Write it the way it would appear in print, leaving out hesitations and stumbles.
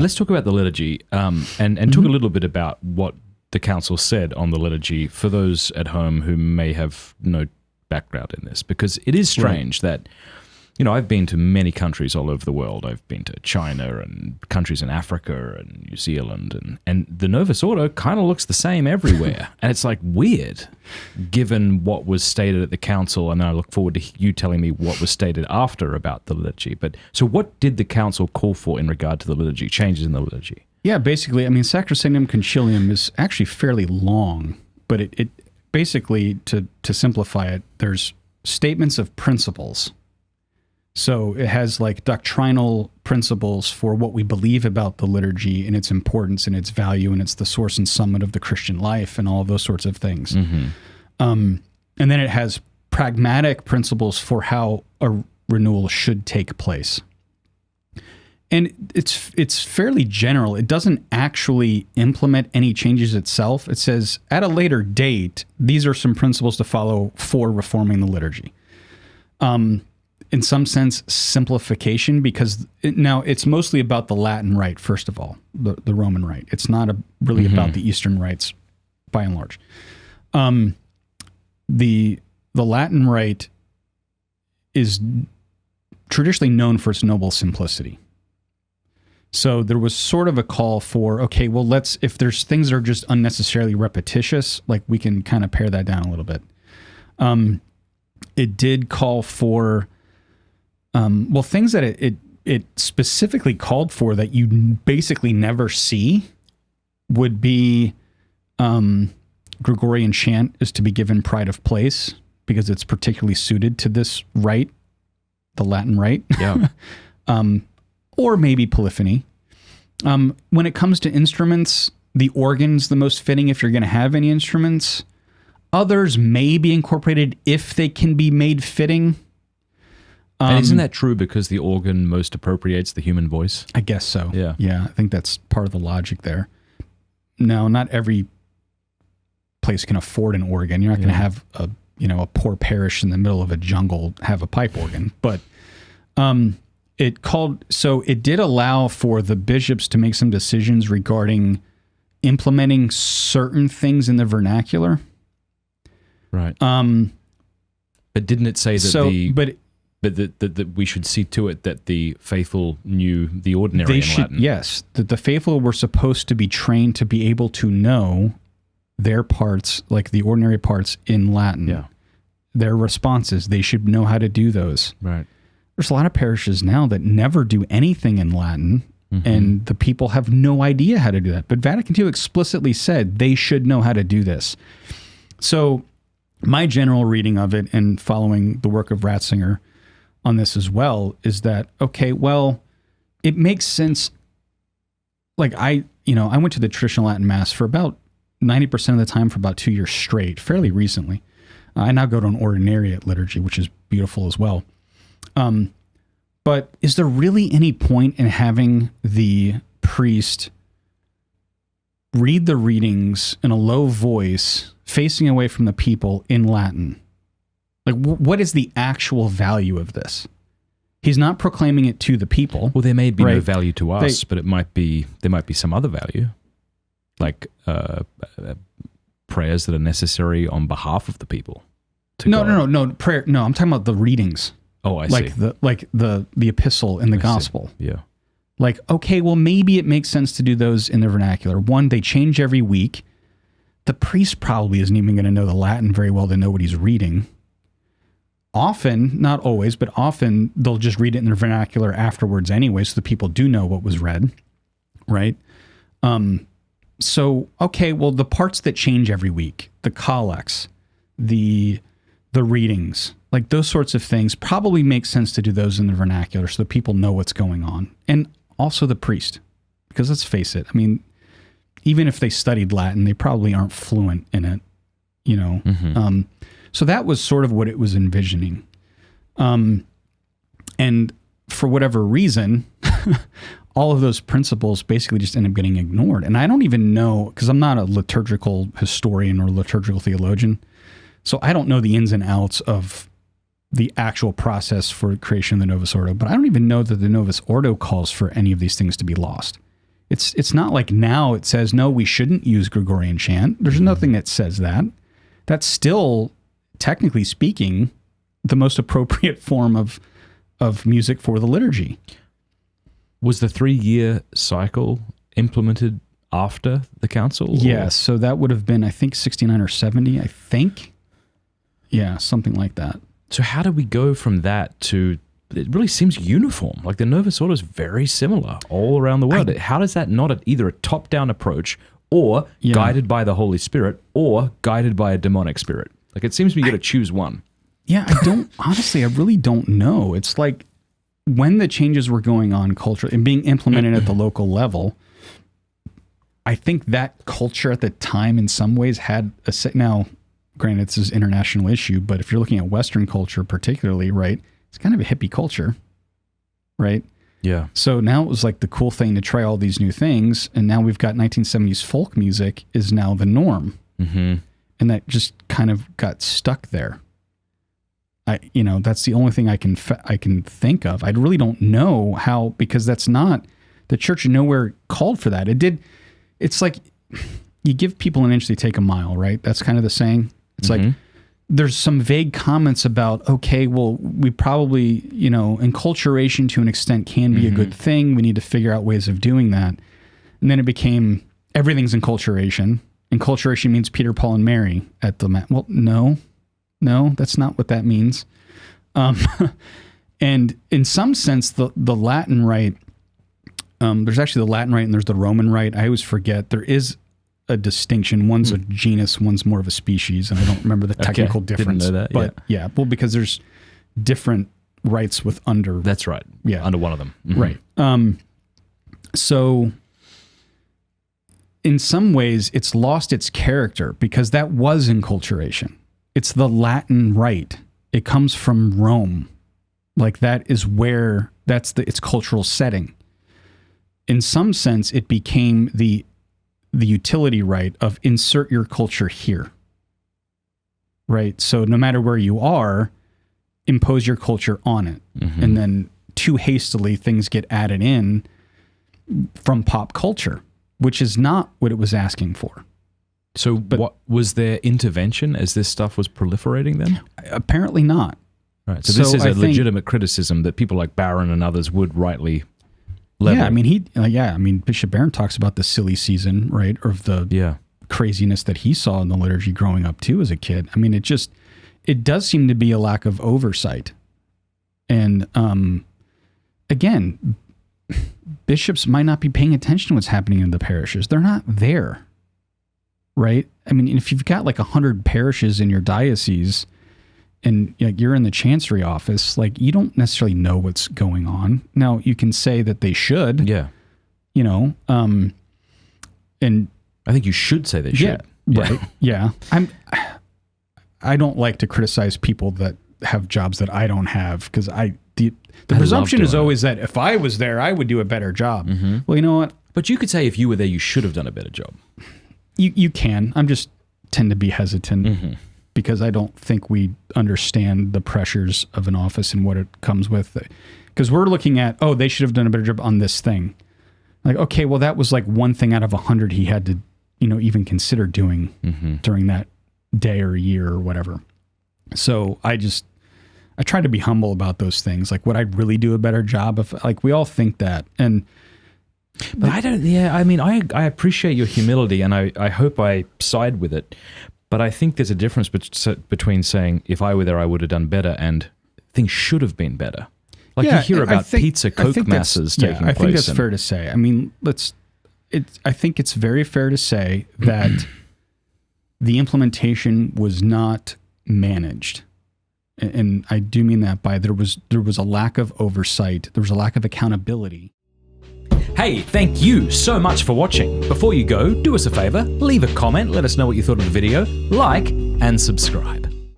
Let's talk about the liturgy and talk a little bit about what the council said on the liturgy for those at home who may have no background in this, because it is strange that, I've been to many countries all over the world. I've been to China and countries in Africa and New Zealand, and the Novus Ordo kind of looks the same everywhere. And it's like weird, given what was stated at the council, and I look forward to you telling me what was stated after about the liturgy. But so what did the council call for in regard to the liturgy, changes in the liturgy? Yeah, basically, Sacrosanctum Concilium is actually fairly long, but it basically, to simplify it, there's statements of principles. So it has like doctrinal principles for what we believe about the liturgy and its importance and its value, and it's the source and summit of the Christian life and all of those sorts of things. And then it has pragmatic principles for how a renewal should take place. And it's fairly general. It doesn't actually implement any changes itself. It says, at a later date, these are some principles to follow for reforming the liturgy. In some sense, simplification, because now it's mostly about the Latin rite, first of all, the Roman rite. It's not really about the Eastern rites, by and large. The Latin rite is traditionally known for its noble simplicity. So there was sort of a call for, okay, well, if there's things that are just unnecessarily repetitious, like we can kind of pare that down a little bit. It did call for, things that it specifically called for that you basically never see would be Gregorian chant is to be given pride of place because it's particularly suited to this rite, the Latin rite. Yeah. Or maybe polyphony. When it comes to instruments, the organ's the most fitting if you're going to have any instruments. Others may be incorporated if they can be made fitting. And isn't that true because the organ most appropriates the human voice? I guess so. Yeah. Yeah, I think that's part of the logic there. Now, not every place can afford an organ. You're not going to have a poor parish in the middle of a jungle have a pipe organ. But it did allow for the bishops to make some decisions regarding implementing certain things in the vernacular. Right. But didn't it say that that we should see to it that the faithful knew the ordinary in Latin? Yes, that the faithful were supposed to be trained to be able to know their parts, like the ordinary parts in Latin. Yeah. Their responses, they should know how to do those. Right. There's a lot of parishes now that never do anything in Latin, and the people have no idea how to do that. But Vatican II explicitly said they should know how to do this. So my general reading of it, and following the work of Ratzinger on this as well, is that, okay, well, it makes sense. Like I went to the traditional Latin Mass for about 90% of the time for about 2 years straight, fairly recently. I now go to an ordinariate liturgy, which is beautiful as well. But is there really any point in having the priest read the readings in a low voice, facing away from the people in Latin? Like, what is the actual value of this? He's not proclaiming it to the people. Well, there may be no value to us, but there might be some other value, like prayers that are necessary on behalf of the people. No, prayer. No, I'm talking about the readings. Oh, I see. Like the epistle and the gospel. See. Yeah. Like, okay, well, maybe it makes sense to do those in the vernacular. One, they change every week. The priest probably isn't even going to know the Latin very well to know what he's reading. Often, not always, but often they'll just read it in the vernacular afterwards anyway, so the people do know what was read, right? So, okay, well, the parts that change every week, the collects, the readings, like those sorts of things, probably make sense to do those in the vernacular so that people know what's going on. And also the priest, because let's face it, I mean, even if they studied Latin, they probably aren't fluent in it, So that was sort of what it was envisioning. And for whatever reason, all of those principles basically just end up getting ignored. And I don't even know, because I'm not a liturgical historian or liturgical theologian, so I don't know the ins and outs of the actual process for creation of the Novus Ordo, but I don't even know that the Novus Ordo calls for any of these things to be lost. It's not like now it says, no, we shouldn't use Gregorian chant. There's nothing that says that. That's still, technically speaking, the most appropriate form of music for the liturgy. Was the 3-year cycle implemented after the council? Yes, so that would have been, I think, 69 or 70, I think. Yeah, something like that. So how do we go from that to, it really seems uniform. Like the Novus Ordo is very similar all around the world. How does that not either a top-down approach or guided by the Holy Spirit or guided by a demonic spirit? Like it seems to me you got to choose one. Yeah, honestly, I really don't know. It's like when the changes were going on culturally and being implemented at the local level, I think that culture at the time in some ways had now, granted, this is an international issue, but if you're looking at Western culture particularly, right, it's kind of a hippie culture, right? Yeah. So now it was like the cool thing to try all these new things, and now we've got 1970s folk music is now the norm. Mm-hmm. And that just kind of got stuck there. That's the only thing I can think of. I really don't know how, because that's not, the church nowhere called for that. It's like you give people an inch, they take a mile, right? That's kind of the saying. It's like there's some vague comments about, okay, well, we probably, enculturation to an extent can be a good thing. We need to figure out ways of doing that. And then it became everything's enculturation. Enculturation means Peter, Paul, and Mary at the Well, no, that's not what that means. And in some sense, the Latin rite, there's actually the Latin rite and there's the Roman rite. I always forget. There is a distinction. One's a genus, one's more of a species, and I don't remember the technical difference. Didn't know that, but well, because there's different rites with under. That's right. Yeah. Under one of them. Mm-hmm. Right. So in some ways, it's lost its character because that was enculturation. It's the Latin rite. It comes from Rome. Like that is where its cultural setting. In some sense, it became the utility rite of insert your culture here. Right? So no matter where you are, impose your culture on it. Mm-hmm. And then too hastily things get added in from pop culture, which is not what it was asking for. So what was their intervention as this stuff was proliferating then? Apparently not. Right. So this is a legitimate criticism that people like Barron and others would rightly level. Yeah, I mean, Bishop Barron talks about the silly season, right? Or of the craziness that he saw in the liturgy growing up too as a kid. I mean, it does seem to be a lack of oversight. And again, bishops might not be paying attention to what's happening in the parishes. They're not there. Right? I mean, if you've got like 100 parishes in your diocese and you're in the chancery office, like you don't necessarily know what's going on. Now, you can say that they should. Yeah. And I think you should say they should. Right. Yeah. I don't like to criticize people that have jobs that I don't have because the presumption is always that if I was there, I would do a better job. Mm-hmm. Well, you know what? But you could say if you were there, you should have done a better job. You can. I'm just tend to be hesitant because I don't think we understand the pressures of an office and what it comes with. Because we're looking at, they should have done a better job on this thing. Like, okay, well, that was like one thing out of 100 he had to, even consider doing during that day or year or whatever. So I try to be humble about those things. Like, would I really do a better job if, like, we all think that. But I don't, I mean, I appreciate your humility and I hope I side with it. But I think there's a difference between saying, if I were there, I would have done better and things should have been better. Like you hear about pizza Coke masses taking place. I think that's fair to say. I mean, I think it's very fair to say that the implementation was not managed. And I do mean that by there was a lack of oversight. There was a lack of accountability. Hey, thank you so much for watching. Before you go, do us a favor, leave a comment, let us know what you thought of the video, like, and subscribe.